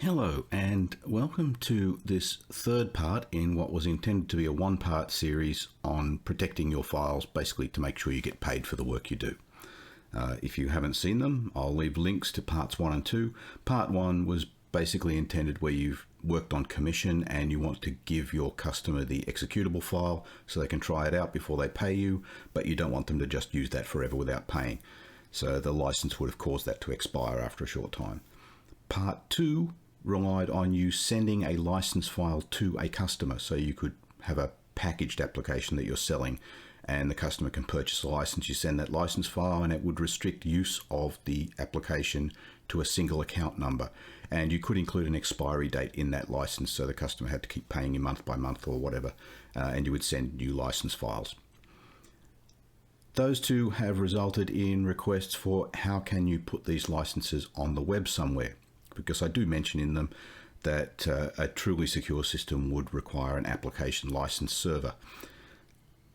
Hello and welcome to this third part in what was intended to be a one-part series on protecting your files, basically to make sure you get paid for the work you do. If you haven't seen them, I'll leave links to parts 1 and 2. Part 1 was basically intended where you've worked on commission and you want to give your customer the executable file so they can try it out before they pay you, but you don't want them to just use that forever without paying. So the license would have caused that to expire after a short time. Part 2 relied on you sending a license file to a customer, so you could have a packaged application that you're selling and the customer can purchase a license. You send that license file and it would restrict use of the application to a single account number, and you could include an expiry date in that license so the customer had to keep paying you month by month or whatever, and you would send new license files. Those two have resulted in requests for how can you put these licenses on the web somewhere, because I do mention in them that a truly secure system would require an application license server.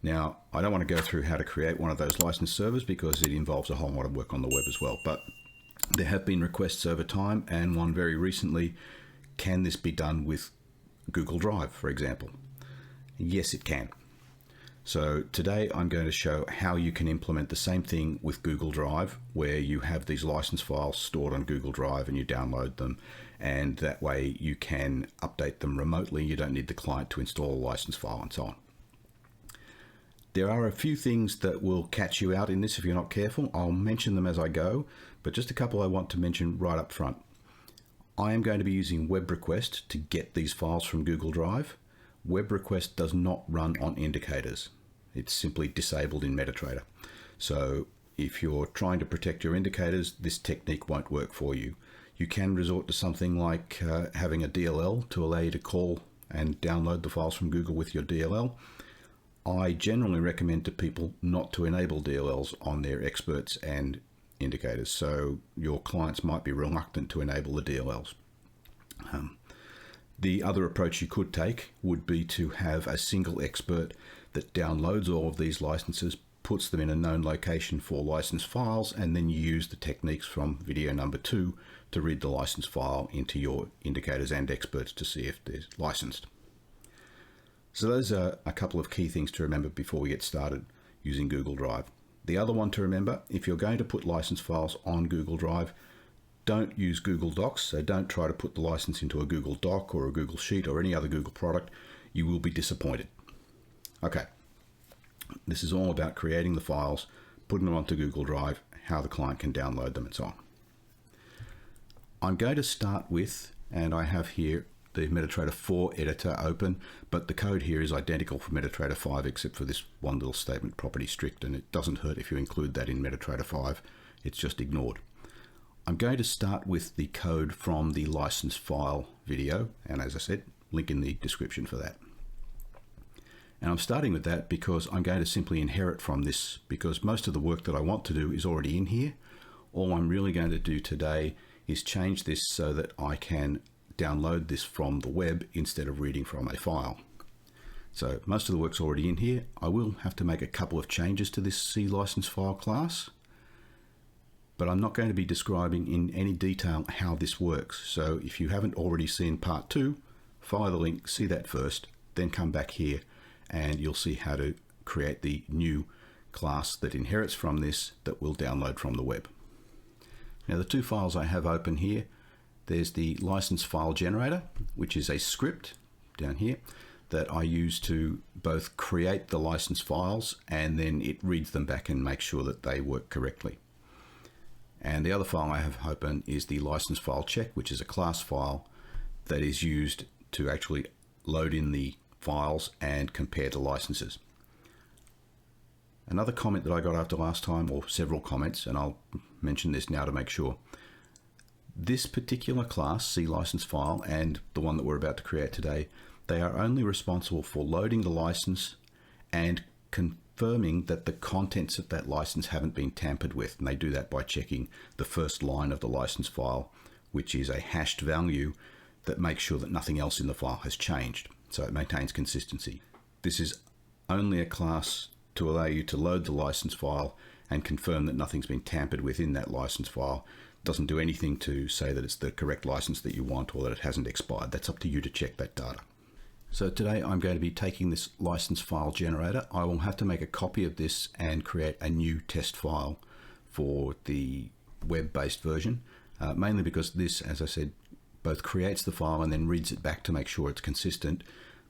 Now, I don't want to go through how to create one of those license servers because it involves a whole lot of work on the web as well, but there have been requests over time, and one very recently, can this be done with Google Drive, for example? Yes, it can. So today I'm going to show how you can implement the same thing with Google Drive, where you have these license files stored on Google Drive and you download them, and that way you can update them remotely. You don't need the client to install a license file and so on. There are a few things that will catch you out in this if you're not careful. I'll mention them as I go, but just a couple I want to mention right up front. I am going to be using web request to get these files from Google Drive. Web request does not run on indicators. It's simply disabled in MetaTrader. So if you're trying to protect your indicators, this technique won't work for you. You can resort to something like having a DLL to allow you to call and download the files from Google with your DLL. I generally recommend to people not to enable DLLs on their experts and indicators, so your clients might be reluctant to enable the DLLs. The other approach you could take would be to have a single expert that downloads all of these licenses, puts them in a known location for license files, and then you use the techniques from video number 2 to read the license file into your indicators and experts to see if they're licensed. So those are a couple of key things to remember before we get started using Google Drive. The other one to remember, if you're going to put license files on Google Drive, don't use Google Docs, so don't try to put the license into a Google Doc or a Google Sheet or any other Google product. You will be disappointed. Okay, this is all about creating the files, putting them onto Google Drive, how the client can download them and so on. I'm going to start with, and I have here the MetaTrader 4 editor open, but the code here is identical for MetaTrader 5 except for this one little statement, property strict, and it doesn't hurt if you include that in MetaTrader 5, it's just ignored. I'm going to start with the code from the license file video, and as I said, link in the description for that. And I'm starting with that because I'm going to simply inherit from this, because most of the work that I want to do is already in here. All I'm really going to do today is change this so that I can download this from the web instead of reading from a file. So most of the work's already in here. I will have to make a couple of changes to this C license file class, but I'm not going to be describing in any detail how this works. So if you haven't already seen part 2, follow the link, see that first, then come back here and you'll see how to create the new class that inherits from this that will download from the web. Now the two files I have open here, there's the license file generator, which is a script down here that I use to both create the license files and then it reads them back and makes sure that they work correctly. And the other file I have open is the license file check, which is a class file that is used to actually load in the files and compare to licenses. Another comment that I got after last time, or several comments, and I'll mention this now to make sure. This particular class, C license file, and the one that we're about to create today, they are only responsible for loading the license and confirming that the contents of that license haven't been tampered with. And they do that by checking the first line of the license file, which is a hashed value that makes sure that nothing else in the file has changed. So it maintains consistency. This is only a class to allow you to load the license file and confirm that nothing's been tampered with in that license file. doesn't do anything to say that it's the correct license that you want or that it hasn't expired. That's up to you to check that data. So today I'm going to be taking this license file generator. I will have to make a copy of this and create a new test file for the web-based version, mainly because this, as I said, both creates the file and then reads it back to make sure it's consistent.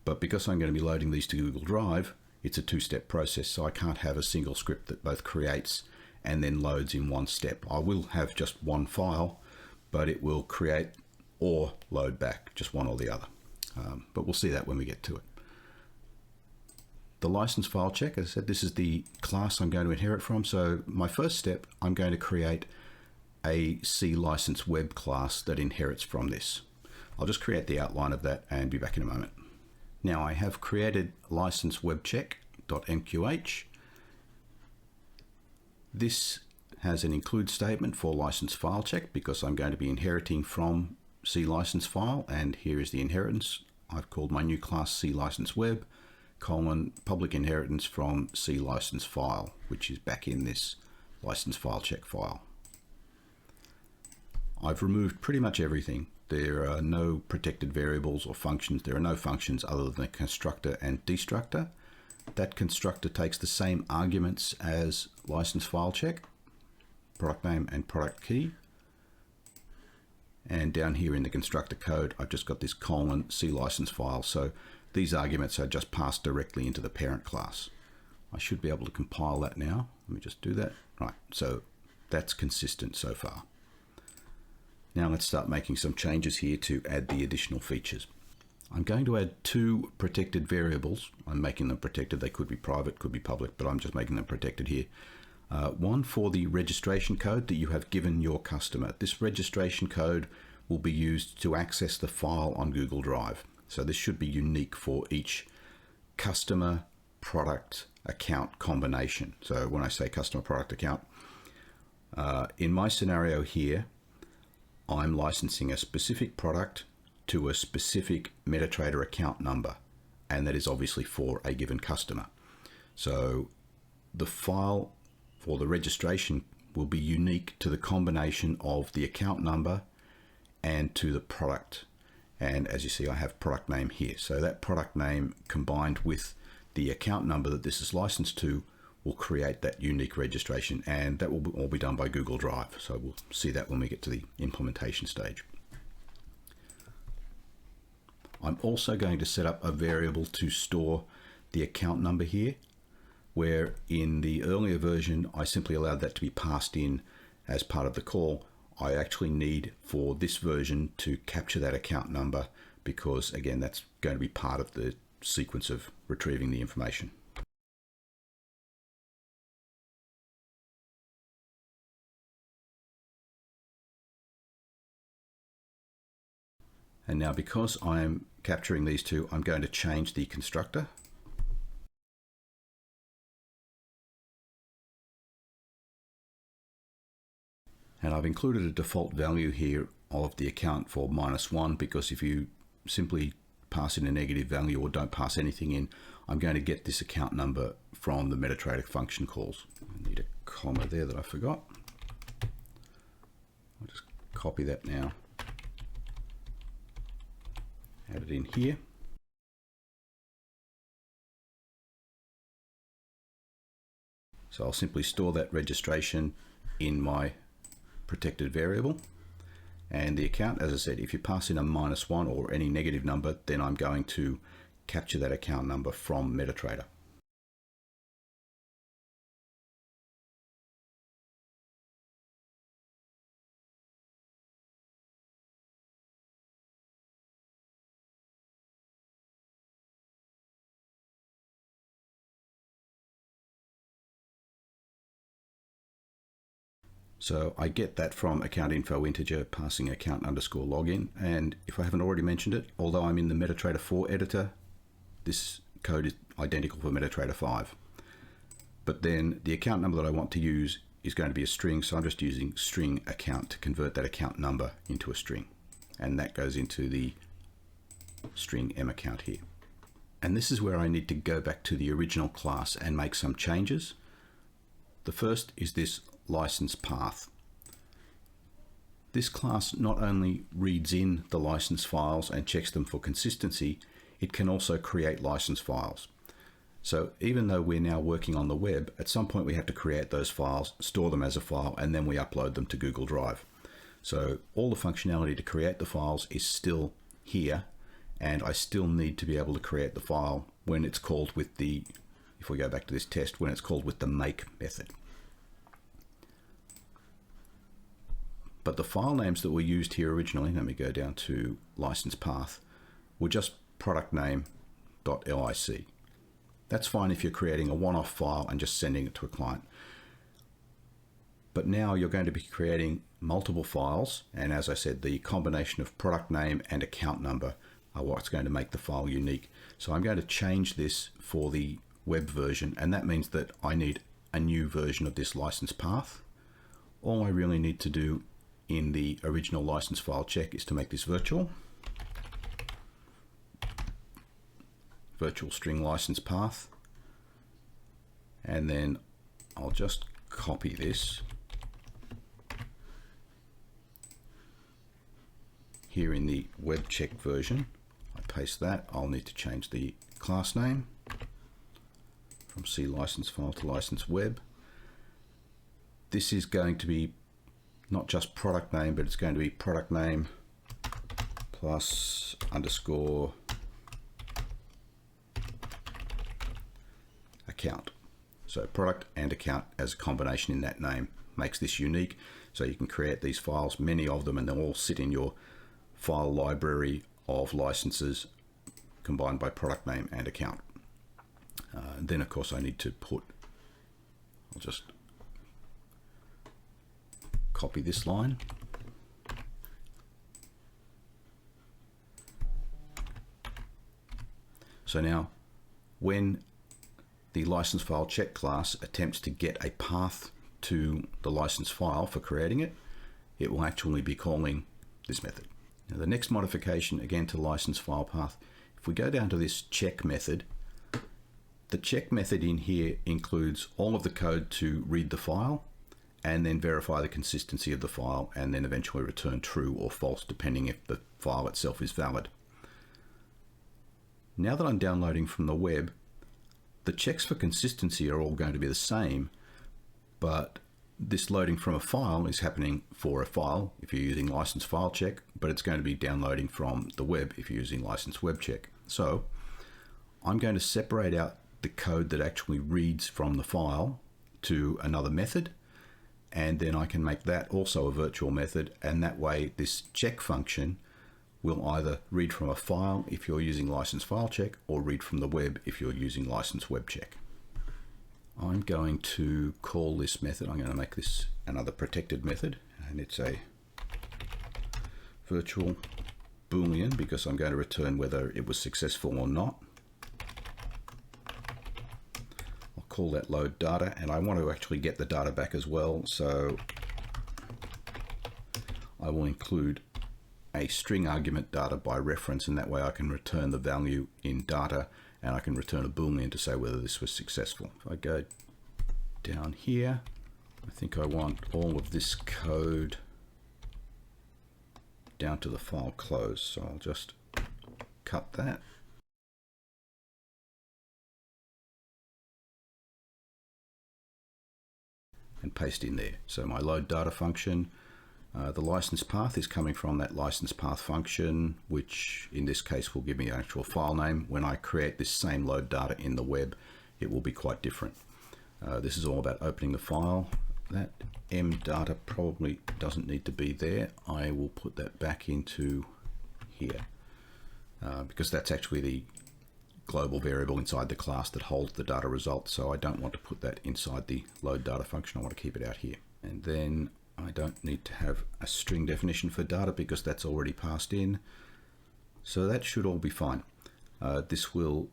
But because I'm going to be loading these to Google Drive, it's a two-step process, so I can't have a single script that both creates and then loads in one step. I will have just one file, but it will create or load back, just one or the other. But we'll see that when we get to it. The license file check, as I said, this is the class I'm going to inherit from. So my first step, I'm going to create a C license web class that inherits from this. I'll just create the outline of that and be back in a moment. Now I have created license webcheck.mqh. This has an include statement for license file check because I'm going to be inheriting from C license file, and here is the inheritance. I've called my new class C license web, public inheritance from C license file, which is back in this license file check file. I've removed pretty much everything. There are no protected variables or functions. There are no functions other than the constructor and destructor. That constructor takes the same arguments as license file check, product name and product key. And down here in the constructor code, I've just got this C license file. So these arguments are just passed directly into the parent class. I should be able to compile that now. Let me just do that. Right, so that's consistent so far. Now let's start making some changes here to add the additional features. I'm going to add two protected variables. I'm making them protected. They could be private, could be public, but I'm just making them protected here. One for the registration code that you have given your customer. This registration code will be used to access the file on Google Drive. So this should be unique for each customer product account combination. So when I say customer product account, in my scenario here, I'm licensing a specific product to a specific MetaTrader account number, and that is obviously for a given customer. So the file for the registration will be unique to the combination of the account number and to the product. And as you see, I have product name here. So that product name combined with the account number that this is licensed to will create that unique registration, and that will all be done by Google Drive. So we'll see that when we get to the implementation stage. I'm also going to set up a variable to store the account number here, where in the earlier version, I simply allowed that to be passed in as part of the call. I actually need for this version to capture that account number because, again, that's going to be part of the sequence of retrieving the information. And now because I'm capturing these two, I'm going to change the constructor. And I've included a default value here of the account for -1, because if you simply pass in a negative value or don't pass anything in, I'm going to get this account number from the MetaTrader function calls. I need a comma there that I forgot. I'll just copy that now. Add it in here. So I'll simply store that registration in my protected variable, and the account, as I said, if you pass in a -1 or any negative number, then I'm going to capture that account number from MetaTrader. So I get that from account info integer passing account underscore login. And if I haven't already mentioned it, although I'm in the MetaTrader 4 editor, this code is identical for MetaTrader 5. But then the account number that I want to use is going to be a string. So I'm just using string account to convert that account number into a string. And that goes into the string m account here. And this is where I need to go back to the original class and make some changes. The first is this license path. This class not only reads in the license files and checks them for consistency, it can also create license files. So even though we're now working on the web, at some point we have to create those files, store them as a file, and then we upload them to Google Drive. So all the functionality to create the files is still here, and I still need to be able to create the file when it's called with the, if we go back to this test, when it's called with the make method. But the file names that were used here originally, let me go down to license path, were just product name.lic. That's fine if you're creating a one-off file and just sending it to a client. But now you're going to be creating multiple files, and as I said, the combination of product name and account number are what's going to make the file unique. So I'm going to change this for the web version, and that means that I need a new version of this license path. All I really need to do in the original license file check is to make this virtual string license path, and then I'll just copy this here in the web check version. I paste that. I'll need to change the class name from C license file to license web. This is going to be not just product name, but it's going to be product name plus underscore account. So product and account as a combination in that name makes this unique. So you can create these files, many of them, and they'll all sit in your file library of licenses combined by product name and account. Then of course I need to put, I'll just copy this line. So now when the license file check class attempts to get a path to the license file for creating it, it will actually be calling this method. Now the next modification, again to license file path, if we go down to this check method, the check method in here includes all of the code to read the file and then verify the consistency of the file, and then eventually return true or false depending if the file itself is valid. Now that I'm downloading from the web, the checks for consistency are all going to be the same, but this loading from a file is happening for a file if you're using license file check, but it's going to be downloading from the web if you're using license web check. So I'm going to separate out the code that actually reads from the file to another method, and then I can make that also a virtual method, and that way this check function will either read from a file if you're using license file check, or read from the web if you're using license web check. I'm going to call this method, I'm going to make this another protected method, and it's a virtual boolean because I'm going to return whether it was successful or not. I'll call that load data, and I want to actually get the data back as well, so I will include a string argument data by reference, and that way I can return the value in data, and I can return a boolean to say whether this was successful. If I go down here, I think I want all of this code down to the file close, so I'll just cut that. And paste in there. So my load data function, the license path is coming from that license path function, which in this case will give me an actual file name. When I create this same load data in the web, it will be quite different. This is all about opening the file. That M data probably doesn't need to be there. I will put that back into here because that's actually the global variable inside the class that holds the data result. So I don't want to put that inside the load data function. I want to keep it out here. And then I don't need to have a string definition for data because that's already passed in. So that should all be fine. This will,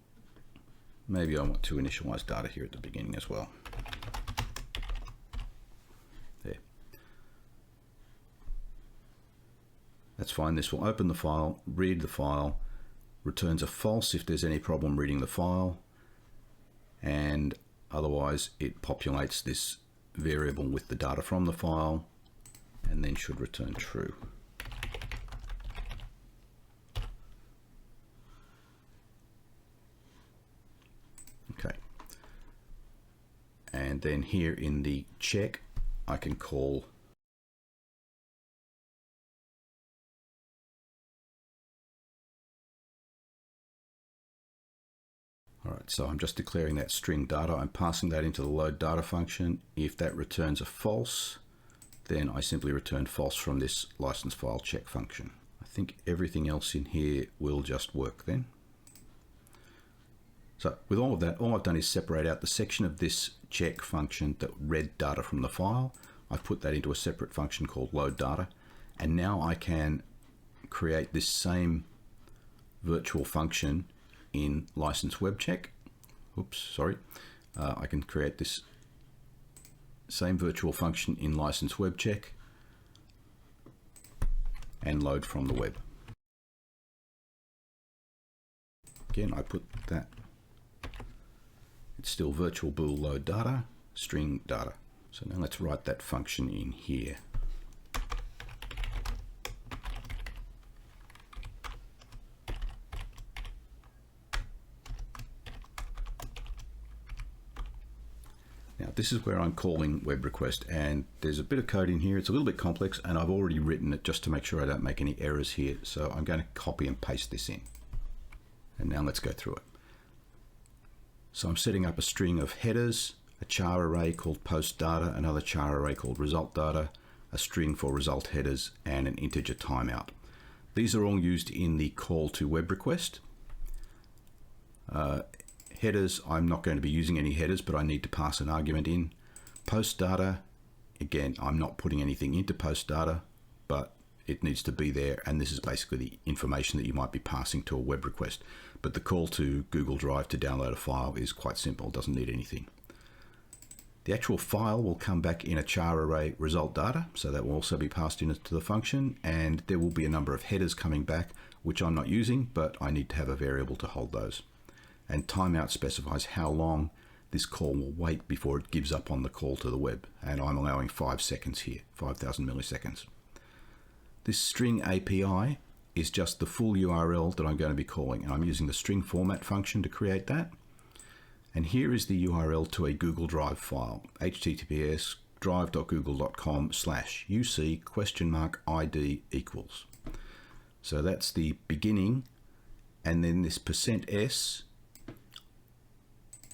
maybe I want to initialize data here at the beginning as well. There. That's fine. This will open the file, read the file, returns a false if there's any problem reading the file, and otherwise it populates this variable with the data from the file and then should return true. Okay. And then here in the check, I can call Alright, so I'm just declaring that string data. I'm passing that into the load data function. If that returns a false, then I simply return false from this license file check function. I think everything else in here will just work then. So with all of that, all I've done is separate out the section of this check function that read data from the file. I've put that into a separate function called load data. And now I can create this same virtual function in license web check. Oops, sorry. I can create this same virtual function in license web check and load from the web. Again, I put that. It's still virtual bool load data, string data. So now let's write that function in here. Now this is where I'm calling web request, and there's a bit of code in here. It's a little bit complex, and I've already written it just to make sure I don't make any errors here. So I'm going to copy and paste this in. And now let's go through it. So I'm setting up a string of headers, a char array called post data, another char array called result data, a string for result headers, and an integer timeout. These are all used in the call to web request. Headers, I'm not going to be using any headers, but I need to pass an argument in. Post data, again, I'm not putting anything into post data, but it needs to be there, and this is basically the information that you might be passing to a web request. But the call to Google Drive to download a file is quite simple, doesn't need anything. The actual file will come back in a char array result data, so that will also be passed into the function, and there will be a number of headers coming back, which I'm not using, but I need to have a variable to hold those. And timeout specifies how long this call will wait before it gives up on the call to the web, and I'm allowing 5 seconds here, 5,000 milliseconds. This string API is just the full URL that I'm going to be calling, and I'm using the string format function to create that. And here is the URL to a Google Drive file, https drive.google.com/uc?id equals. So that's the beginning, and then this %s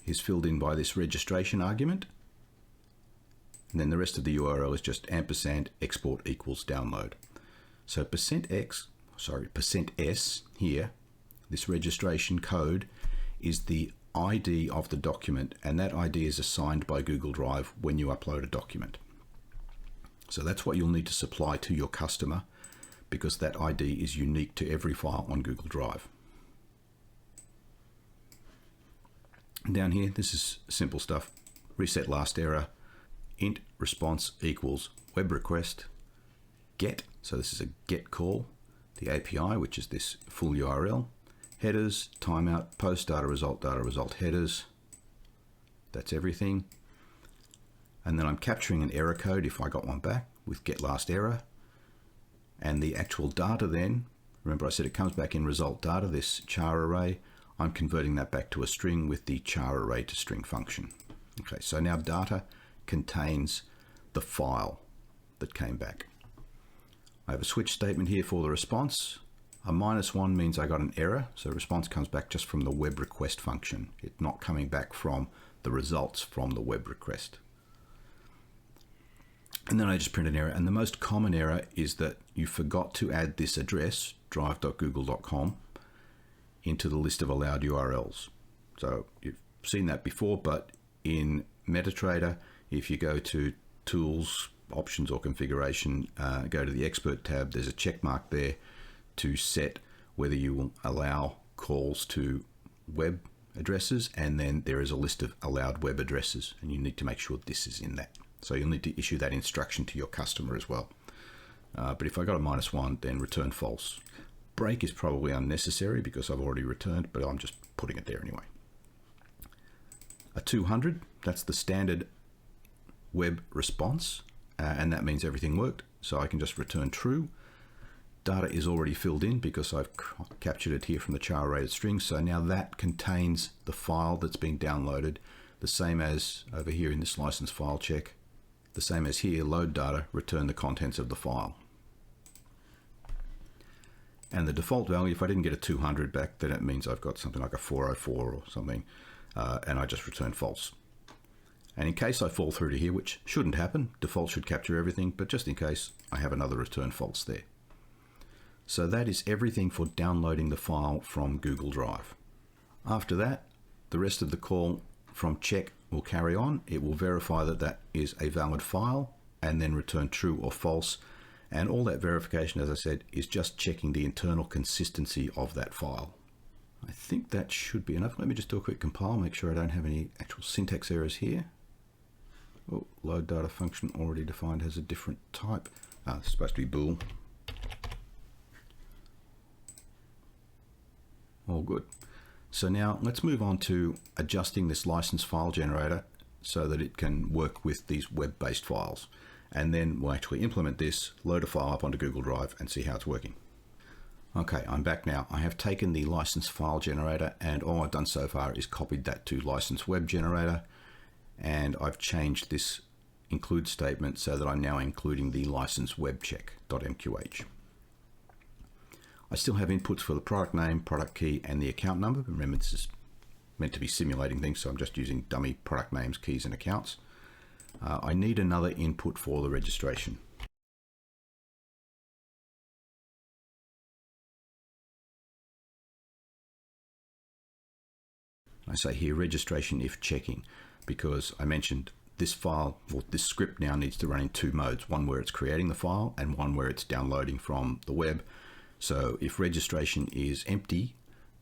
is filled in by this registration argument, and then the rest of the URL is just ampersand export equals download. So %s here, this registration code, is the ID of the document, and that ID is assigned by Google Drive when you upload a document. So that's what you'll need to supply to your customer, because that ID is unique to every file on Google Drive. Down here, this is simple stuff. Reset last error, int response equals web request, get, so this is a get call, the API, which is this full URL, headers, timeout, post data, result headers, that's everything. And then I'm capturing an error code if I got one back with get last error. And the actual data then, remember I said it comes back in result data, this char array, I'm converting that back to a string with the char array to string function. Okay, so now data contains the file that came back. I have a switch statement here for the response. A -1 means I got an error, so response comes back just from the web request function. It's not coming back from the results from the web request. And then I just print an error, and the most common error is that you forgot to add this address, drive.google.com, into the list of allowed URLs. So you've seen that before, but in MetaTrader, if you go to Tools, Options or Configuration, go to the Expert tab, there's a check mark there to set whether you will allow calls to web addresses, and then there is a list of allowed web addresses, and you need to make sure this is in that. So you'll need to issue that instruction to your customer as well. But if I got a -1, then return false. Break is probably unnecessary because I've already returned, but I'm just putting it there anyway. A 200, that's the standard web response. and that means everything worked. So I can just return true. Data is already filled in because I've captured it here from the char rated string. So now that contains the file that's being downloaded, the same as over here in this license file check, the same as here, load data, return the contents of the file. And the default value, if I didn't get a 200 back, then it means I've got something like a 404 or something, and I just return false. And in case I fall through to here, which shouldn't happen, default should capture everything, but just in case, I have another return false there. So that is everything for downloading the file from Google Drive. After that, the rest of the call from check will carry on. It will verify that that is a valid file and then return true or false. And all that verification, as I said, is just checking the internal consistency of that file. I think that should be enough. Let me just do a quick compile, make sure I don't have any actual syntax errors here. Oh, load data function already defined has a different type. It's supposed to be bool. All good. So now let's move on to adjusting this license file generator so that it can work with these web-based files. And then we'll actually implement this, load a file up onto Google Drive and see how it's working. Okay, I'm back now. I have taken the license file generator and all I've done so far is copied that to license web generator, and I've changed this include statement so that I'm now including the license web check.mqh. I still have inputs for the product name, product key, and the account number. But remember, this is meant to be simulating things, so I'm just using dummy product names, keys, and accounts. I need another input for the registration. I say here registration if checking, because I mentioned this file, or this script now needs to run in two modes, one where it's creating the file and one where it's downloading from the web. So if registration is empty,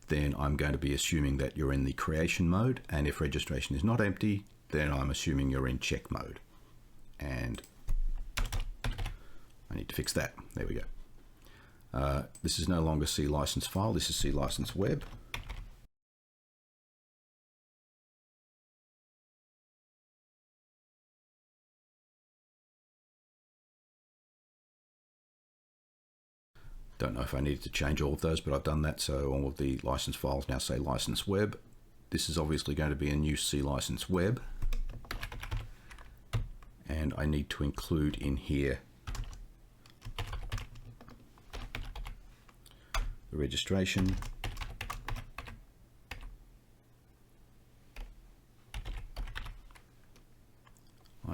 then I'm going to be assuming that you're in the creation mode, and if registration is not empty, then I'm assuming you're in check mode. And I need to fix that. There we go. This is no longer C license file, this is C license web. Don't know if I needed to change all of those, but I've done that, so all of the license files now say license web. This is obviously going to be a new C license web, and I need to include in here the registration,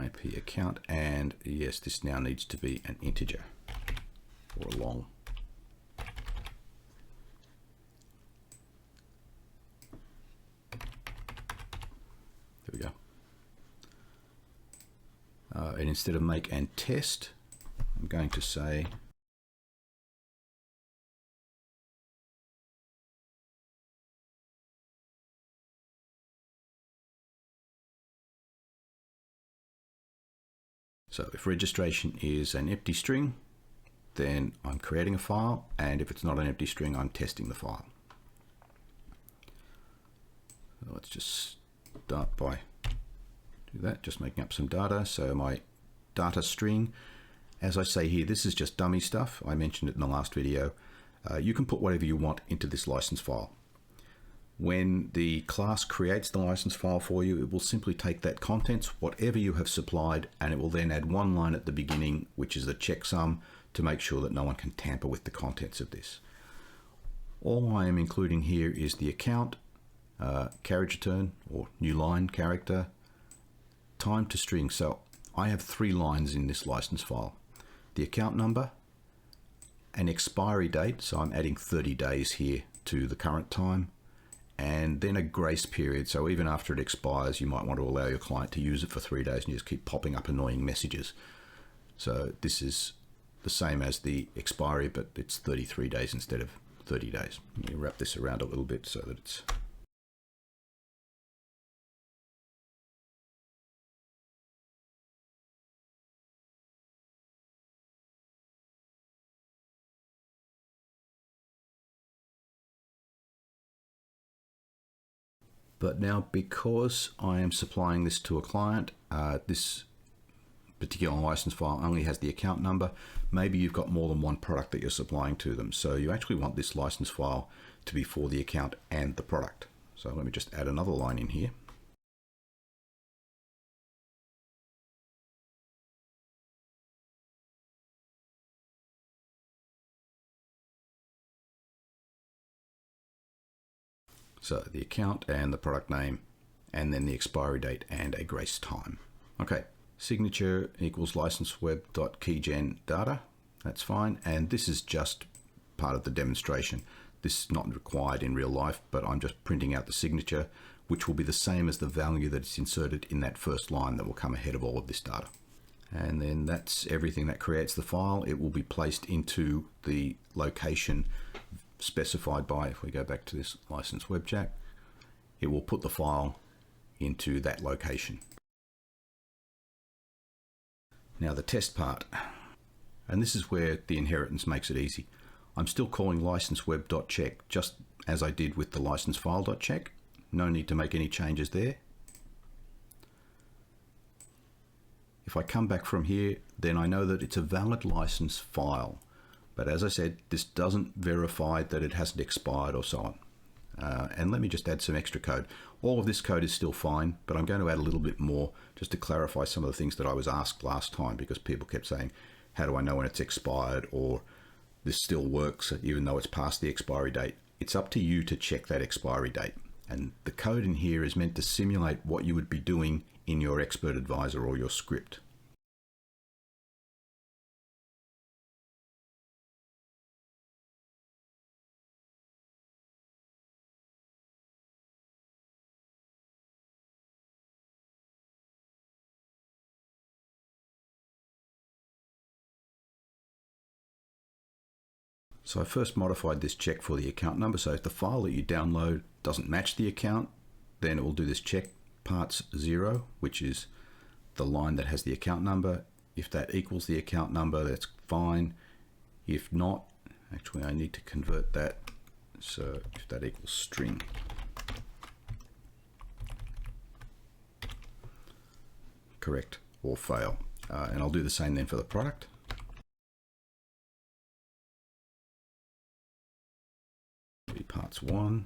IP account, and yes, this now needs to be an integer or a long. There we go. And instead of make and test, I'm going to say so if registration is an empty string, then I'm creating a file, and if it's not an empty string, I'm testing the file. So let's just start by do that, just making up some data. So my data string, as I say here, this is just dummy stuff. I mentioned it in the last video. You can put whatever you want into this license file. When the class creates the license file for you, it will simply take that contents, whatever you have supplied, and it will then add one line at the beginning, which is the checksum, to make sure that no one can tamper with the contents of this. All I am including here is the account, carriage return or new line character, time to string. So I have 3 lines in this license file: the account number, an expiry date, so I'm adding 30 days here to the current time, and then a grace period. So even after it expires, you might want to allow your client to use it for 3 days and you just keep popping up annoying messages. So this is the same as the expiry, but it's 33 days instead of 30 days. Let me wrap this around a little bit so that it's but now, because I am supplying this to a client, this particular license file only has the account number, maybe you've got more than one product that you're supplying to them. So you actually want this license file to be for the account and the product. So let me just add another line in here. So the account and the product name, and then the expiry date and a grace time. Okay, signature equals licenseweb.keygen data. That's fine. And this is just part of the demonstration. This is not required in real life, but I'm just printing out the signature, which will be the same as the value that is inserted in that first line that will come ahead of all of this data. And then that's everything that creates the file. It will be placed into the location specified by, if we go back to this license webjack, it will put the file into that location. Now the test part, and this is where the inheritance makes it easy. I'm still calling licenseweb.check just as I did with the license file.check. No need to make any changes there. If I come back from here, then I know that it's a valid license file. But as I said, this doesn't verify that it hasn't expired or so on. And let me just add some extra code. All of this code is still fine, but I'm going to add a little bit more just to clarify some of the things that I was asked last time, because people kept saying, how do I know when it's expired, or this still works even though it's past the expiry date? It's up to you to check that expiry date. And the code in here is meant to simulate what you would be doing in your expert advisor or your script. So I first modified this check for the account number. So if the file that you download doesn't match the account, then it will do this check parts 0, which is the line that has the account number. If that equals the account number, that's fine. If not, actually I need to convert that. So if that equals string, correct or fail. And I'll do the same then for the product. Parts 1.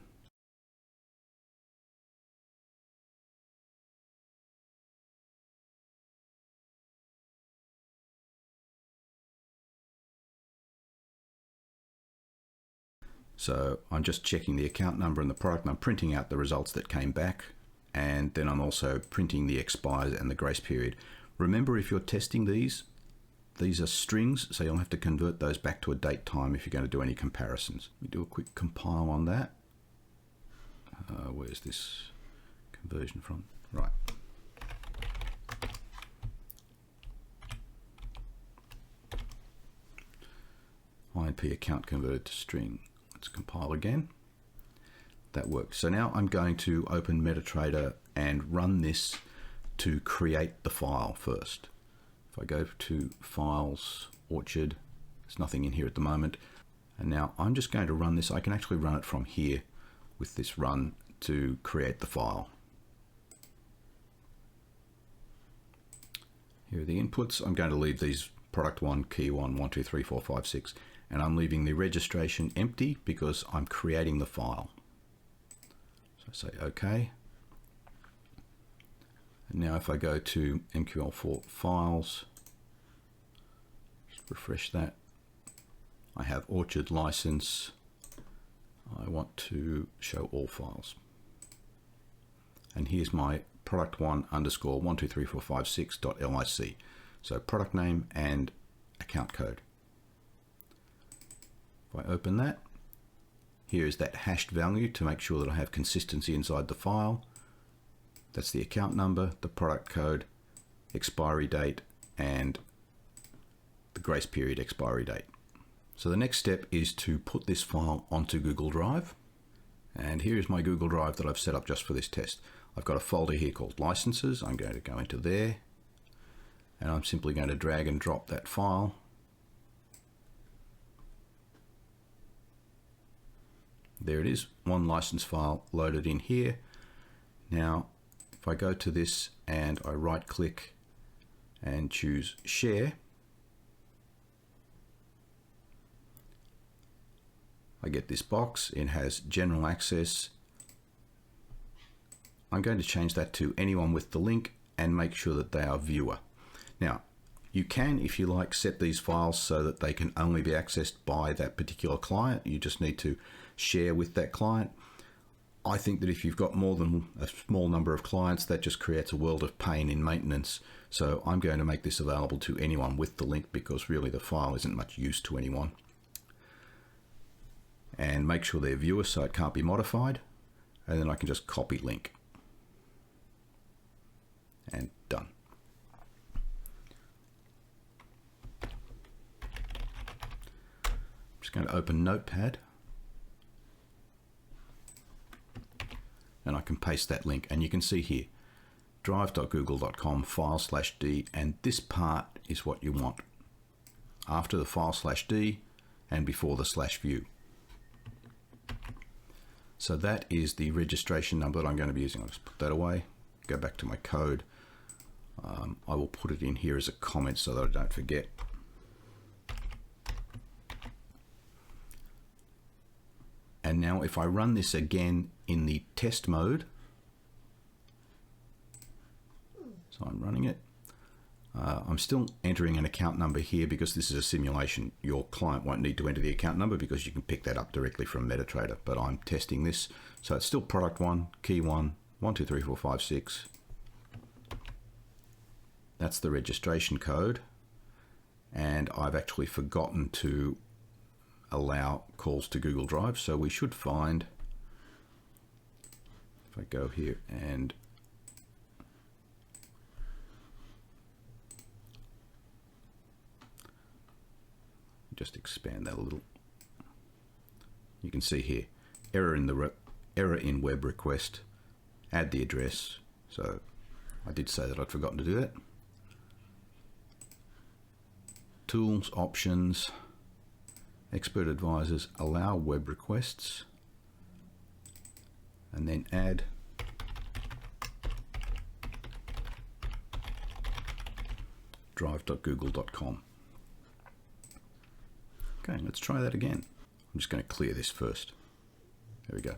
So I'm just checking the account number and the product, and I'm printing out the results that came back, and then I'm also printing the expires and the grace period. Remember, if you're testing these are strings, so you'll have to convert those back to a date time if you're going to do any comparisons. We do a quick compile on that. Where's this conversion from? Right. INP account converted to string. Let's compile again. That works. So now I'm going to open MetaTrader and run this to create the file first. If I go to Files, Orchard, there's nothing in here at the moment. And now I'm just going to run this. I can actually run it from here with this run to create the file. Here are the inputs. I'm going to leave these product 1, key 1, 1, 2, 3, 4, 5, 6, and I'm leaving the registration empty because I'm creating the file. So I say OK. And now if I go to MQL4 files, just refresh that, I have Orchard license. I want to show all files. And here's my product 1 underscore 123456.lic. So product name and account code. If I open that, here is that hashed value to make sure that I have consistency inside the file. That's the account number, the product code, expiry date, and the grace period expiry date. So the next step is to put this file onto Google Drive. And here is my Google Drive that I've set up just for this test. I've got a folder here called licenses. I'm going to go into there, and I'm simply going to drag and drop that file. There it is, one license file loaded in here. Now, if I go to this and I right click and choose share. I get this box. It has general access. I'm going to change that to anyone with the link and make sure that they are viewer. Now, you can, if you like, set these files so that they can only be accessed by that particular client. You just need to share with that client. I think that if you've got more than a small number of clients, that just creates a world of pain in maintenance. So I'm going to make this available to anyone with the link because really the file isn't much use to anyone. And make sure they're viewers so it can't be modified. And then I can just copy link. And done. I'm just going to open Notepad. And I can paste that link. And you can see here, drive.google.com/d, and this part is what you want. After the file/d and before the /view. So that is the registration number that I'm going to be using. I'll just put that away, go back to my code. I will put it in here as a comment so that I don't forget. And now if I run this again in the test mode, so I'm running it, I'm still entering an account number here because this is a simulation. Your client won't need to enter the account number because you can pick that up directly from MetaTrader, but I'm testing this. So it's still product 1, key 1, 1, 2, 3, 4, 5, 6. That's the registration code. And I've actually forgotten to allow calls to Google Drive. So we should find, if I go here and just expand that a little, you can see here, error in web request, add the address. So I did say that I'd forgotten to do that. Tools, options, expert advisors, allow web requests, and then add drive.google.com. Okay, let's try that again. I'm just going to clear this first. There we go.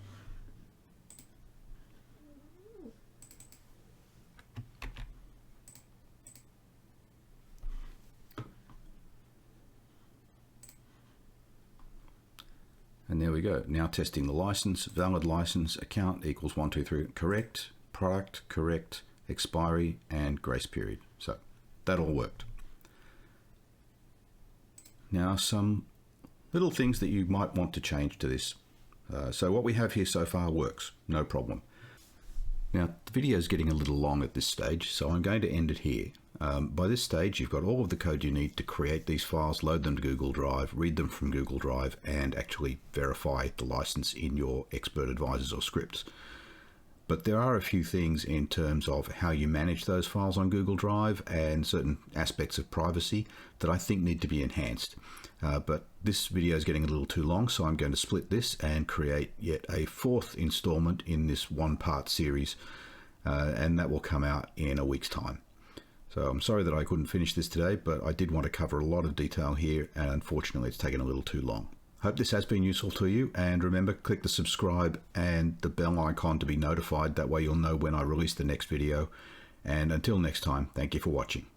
And there we go. Now testing the license. Valid license, account equals 1, 2, 3. Correct. Product, correct. Expiry, and grace period. So that all worked. Now some little things that you might want to change to this. So what we have here so far works, no problem. Now the video is getting a little long at this stage, so I'm going to end it here. By this stage, you've got all of the code you need to create these files, load them to Google Drive, read them from Google Drive, and actually verify the license in your expert advisors or scripts. But there are a few things in terms of how you manage those files on Google Drive and certain aspects of privacy that I think need to be enhanced. But this video is getting a little too long, so I'm going to split this and create yet a 4th installment in this 1-part series, and that will come out in a week's time. So I'm sorry that I couldn't finish this today, but I did want to cover a lot of detail here, and unfortunately it's taken a little too long. Hope this has been useful to you, and remember, click the subscribe and the bell icon to be notified. That way you'll know when I release the next video. And until next time, thank you for watching.